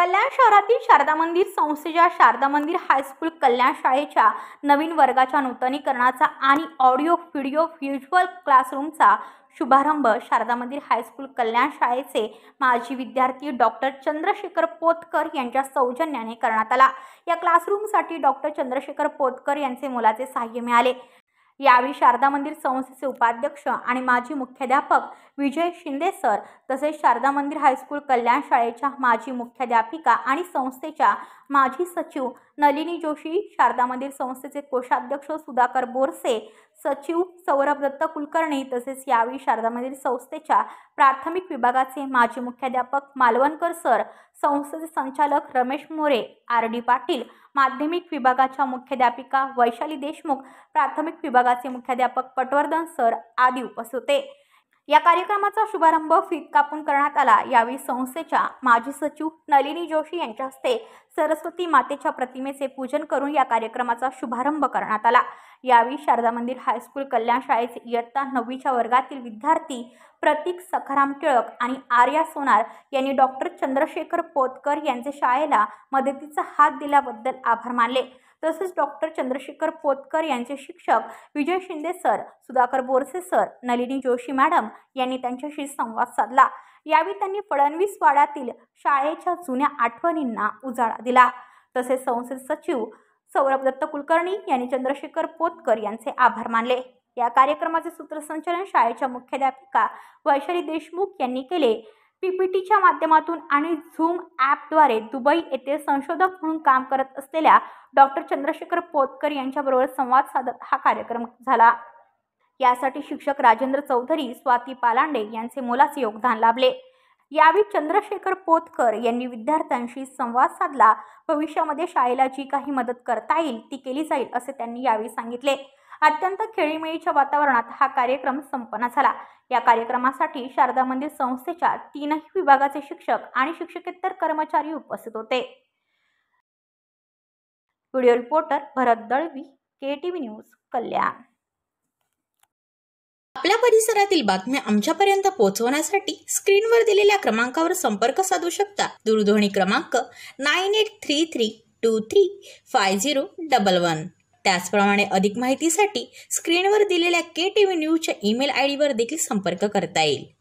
कल्याण शहरातील शारदा मंदिर संस्थेच्या शारदा मंदिर हायस्कूल कल्याण शाळेच्या नवीन वर्गाच्या नूतनीकरणाचा आणि ऑडिओ व्हिडिओ व्हिज्युअल क्लासरूमचा शुभारंभ शारदा मंदिर हायस्कूल कल्याण शाळेचे माजी विद्यार्थी डॉक्टर चंद्रशेखर पोतकर यांच्या सौजन्याने करण्यात आला। या क्लासरूमसाठी डॉक्टर चंद्रशेखर पोतकर यांचे मोलाचे सहाय्य मिळाले। यावेळी शारदा मंदिर संस्थेचे उपाध्यक्ष आणि माजी मुख्याध्यापक विजय शिंदे सर तसेच शारदा मंदिर हायस्कूल कल्याण शाळेच्या माजी मुख्याध्यापिका आणि संस्थेच्या माजी सचिव नलिनी जोशी, शारदा मंदिर संस्थेचे कोषाध्यक्ष सुधाकर बोरसे, सचिव सौरभ दत्त कुलकर्णी तसेच यावेळी शारदा मंदिर संस्थेच्या प्राथमिक विभागाचे माजी मुख्याध्यापक मालवणकर सर, संस्थेचे संचालक रमेश मोरे, आर.डी. पाटील, माध्यमिक विभागाच्या मुख्याध्यापिका वैशाली देशमुख, प्राथमिक विभागाचे मुख्याध्यापक पटवर्धन सर आदी उपस्थित होते। या कार्यक्रमाचा शुभारंभ फीत कापून करण्यात आला। यावेळी संस्थेच्या माजी सचिव नलिनी जोशी यांच्या हस्ते सरस्वती मातेच्या प्रतिमेचे पूजन करून या कार्यक्रमाचा शुभारंभ करण्यात आला। यावेळी शारदा मंदिर हायस्कूल कल्याण शाळेचे इयत्ता 9वीच्या वर्गातील विद्यार्थी प्रतीक सखाराम टिळक आणि आर्या सोनार यांनी डॉक्टर चंद्रशेखर पोतकर यांचे शाळेला मदतीचा हात दिल्याबद्दल आभार मानले। तसेच डॉक्टर चंद्रशेखर पोतकर यांचे शिक्षक Vijay Shinde sir, Sudhakar Borse sir, Nalini Joshi madam यांनी त्यांच्याशी संवाद साधला। यावेळी त्यांनी फडणवीस वाड्यातील शाळेच्या जुन्या आठवणींना उजाळा दिला। तसेच संस्थेचे सचिव सौरभ दत्त कुलकर्णी यांनी चंद्रशेखर पोतकर यांचे आभार मानले। या कार्यक्रमाचे सूत्रसंचालन शाळेच्या मुख्याध्यापिका वैशाली देशमुख यांनी केले। पीपीटीच्या माध्यमातून आणि झूम ॲपद्वारे दुबई येथे संशोधक म्हणून काम करत असलेल्या डॉक्टर चंद्रशेखर पोतकर यांच्याबरोबर संवाद साधत हा कार्यक्रम झाला। यासाठी शिक्षक राजेंद्र चौधरी, स्वाती पालांडे यांचे मोलाचे योगदान लाभले। यावेळी चंद्रशेखर पोतकर यांनी विद्यार्थ्यांशी संवाद साधला। भविष्यामध्ये शाळेला जी काही मदत करता येईल ती केली जाईल असे त्यांनी यावेळी सांगितले। अत्यंत खेळीमेळीच्या वातावरणात हा कार्यक्रम संपन्न झाला। या कार्यक्रमासाठी शारदा मंदिर संस्थेच्या 3ही विभागाचे शिक्षक आणि शिक्षकेतर कर्मचारी उपस्थित होते। व्हिडिओ रिपोर्टर भरत दळवी, KTV न्यूज, कल्याण। आपल्या परिसरातील बातम्या आमच्यापर्यंत पोहोचवण्यासाठी स्क्रीनवर दिलेल्या क्रमांकावर संपर्क साधू शकता। दूरध्वनी क्रमांक 9833235011। त्याचप्रमाणे अधिक माहितीसाठी स्क्रीनवर दिलेल्या KTV न्यूजच्या ईमेल ID वर देखील संपर्क करता येईल।